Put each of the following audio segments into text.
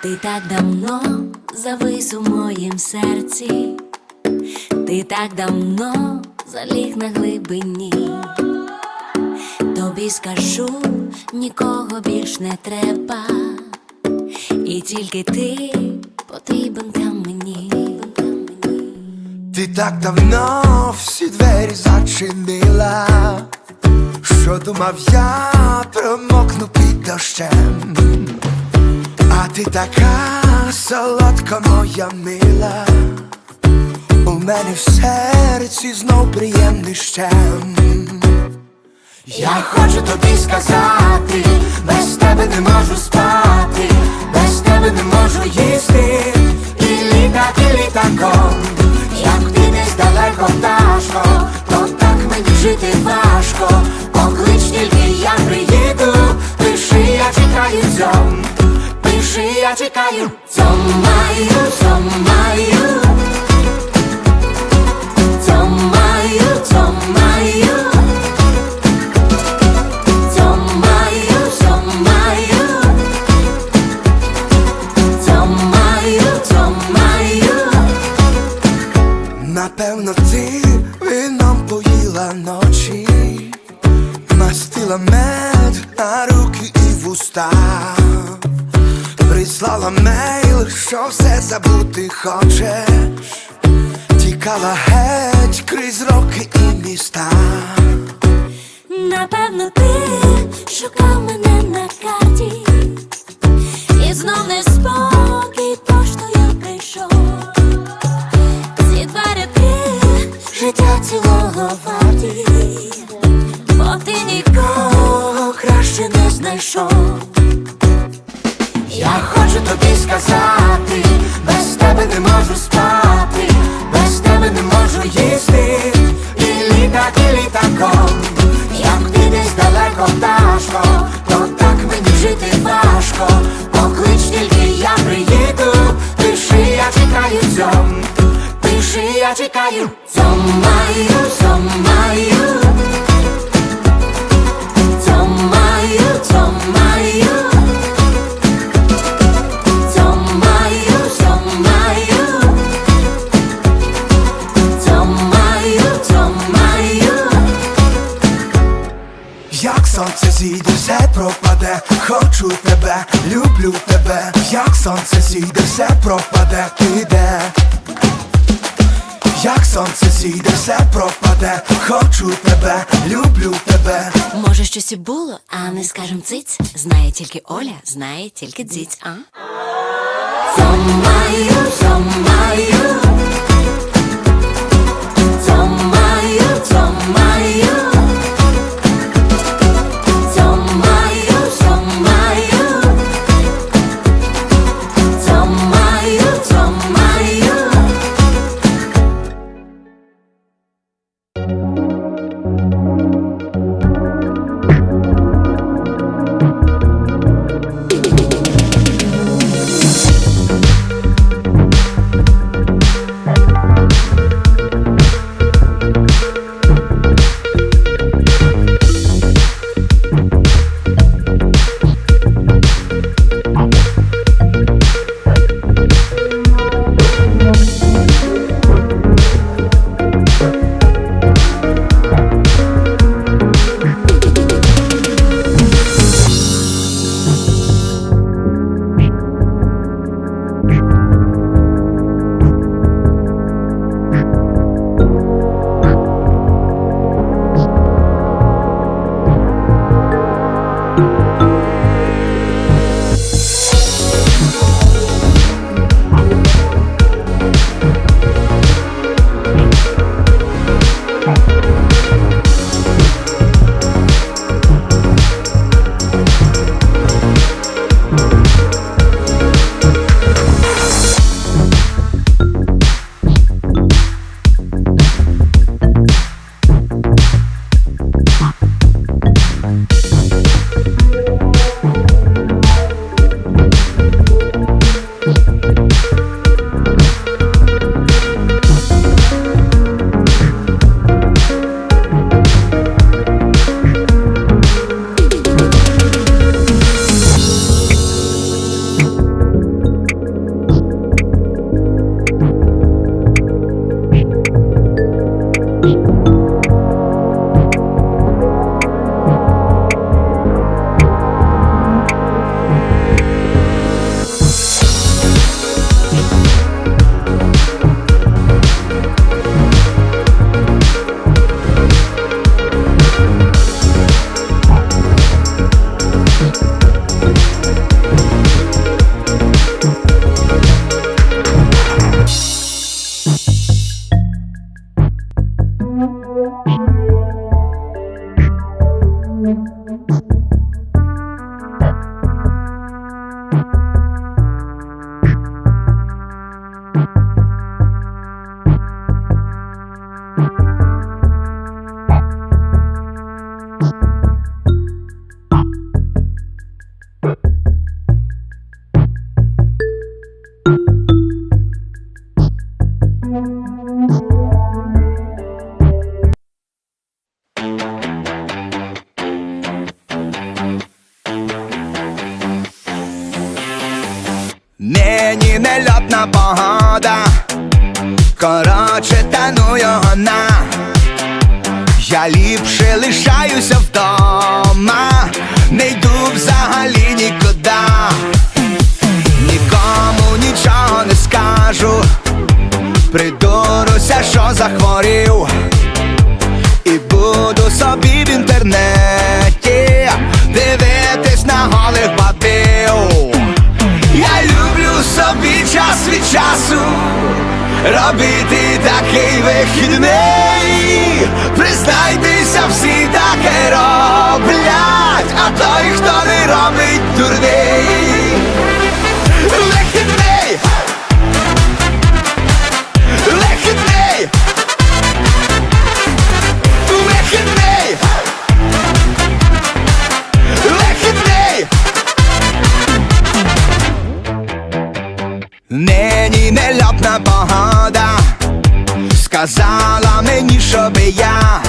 Ти так давно завис у моїм серці, ти так давно заліг на глибині. Тобі скажу, нікого більш не треба, і тільки ти потрібен там мені. Ти так давно всі двері зачинила, що думав я промокну під дощем. А ти така солодка, моя мила, у мене в серці знов приємний щем. Я хочу тобі сказати, без тебе не можу спати, без тебе не можу їсти і літати літаком. Як ти десь далеко, пташко, то так мені жити важко. Поклич тільки, я приїду, пиши, я чекаю цьом. Пиши, я чекаю цьомаю, цьомаю, цьомаю, цьомаю, цьомаю, цьомаю, цьомаю, цьомаю. Напевно, ти вином поїла ночі, мастила мед на руки і вуста, прислала мейл, що все забути хочеш, тікала геть крізь роки і міста. Напевно, ти шукав мене на карті, і знов неспокій поштою прийшов. Ці два рядки життя цілого варті, бо ти нікого краще не знайшов. Я хочу тобі сказати, без тебе не можу спати, без тебе не можу їсти і літати літаком. Як ти десь далеко, пташко, то так мені жити важко. Поклич тільки, я приїду, пиши, я чекаю цьом. Пиши, я чекаю цьомаю, цьомаю, цьомаю, цьомаю, цьомаю, цьомаю, цьомаю, цьомаю. Як сонце зійде, все пропаде, хочу тебе, люблю тебе. Як сонце зійде, все пропаде, ти де? Як сонце зійде, все пропаде, хочу тебе, люблю тебе. Може, щось і було, а не скажем циць. Знає тільки Оля, знає тільки дзіць, а? Цьомаю, цьомаю, цьомаю, цьомаю, цьомаю, цьомаю, цьомаю, цьомаю. Нині нельотна погода, короче, тану його на. Я ліпше лишаюся вдома, не йду взагалі нікуди. Нікому нічого не скажу, придуруся, що захворів, і буду собі в інтернеті дивитись на голих бабів. Я люблю собі час від часу робити такий вихідний. Признайтеся, всі таке роблять, а той, хто не робить, дурний. Вихідний! Вихідний! Вихідний! Вихідний! Нині нельотна погода сказала мені, щоби я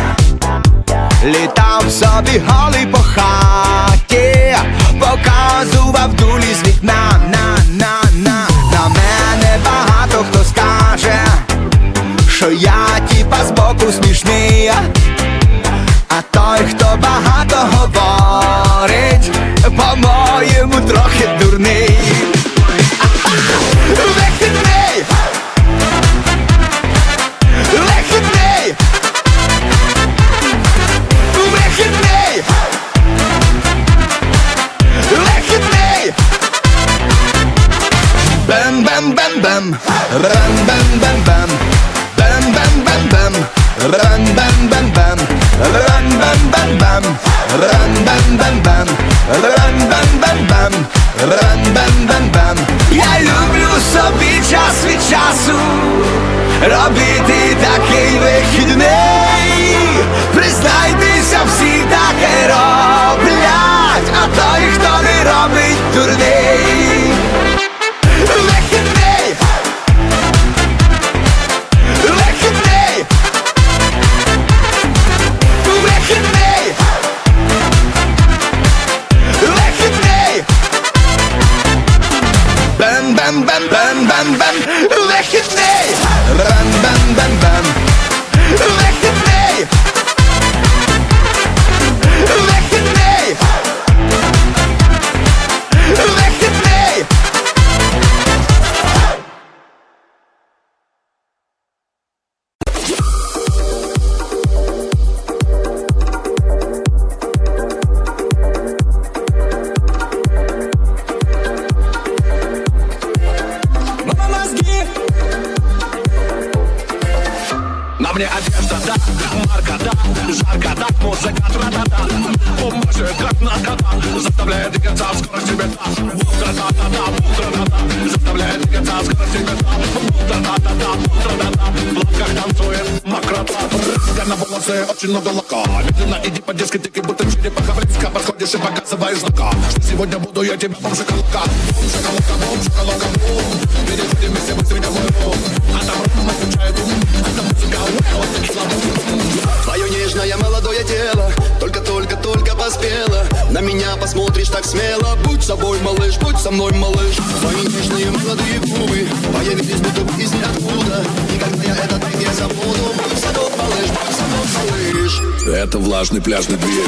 літав собі голий по хаті, показував дулі з вікна. На мене багато хто скаже, що я тіпа збоку смішний, а той, хто багато говорить, по-моєму трохи дурний. Вихідний! Вихідний! Вихідний! Вихідний! Бем-бем-бем-бем, ран-бем-бем-бем, бем-бем-бем-бем, ран-бем-бем-бем, ран-бем-бем-бем, ран-бем-бем-бем, ран-бем-бем-бем, ран-бем-бем-бем. Я люблю собі час від часу робити такий вихідний. Признайтеся, всі таке роблять, а той, хто не робить, дурний. Вихідний! Вихідний! Вихідний! Вихідний! Бем-бем-бем-бем-бем-бем! Вихідний! Ран-бем-бем-бем! Вихідний! Вихідний! Вихідний! На мне одежда, да, марка, да, жарко, да, музыка, тра-та-та. Бомбаши, как наркота, заставляет двигаться в скорости бета. Тра-та-та-та, тра-та-та, заставляет двигаться в скорости бета. Тра-та-та-та, тра-та-та, в лапках танцует мокрота. Я на волосы очень много лака. Медленно иди по дискотеке, будто черепаха близко. Подходишь и показываешь знака, что сегодня буду я тебе бомж-шоколака. Бомж-шоколака, бомж-шоколака, бом. Переходим вместе быстренько в мой ром. А там ром отвечает ум, а там музыка. Твое нежное молодое тело только поспело. На меня посмотришь так смело. Будь собой, малыш, будь со мной, малыш. Твои нежные молодые губы появились будто из ниоткуда. И когда я этот трек не забуду, будь со мной, малыш. малыш, будь со мной, малыш. Это влажный пляжный движ.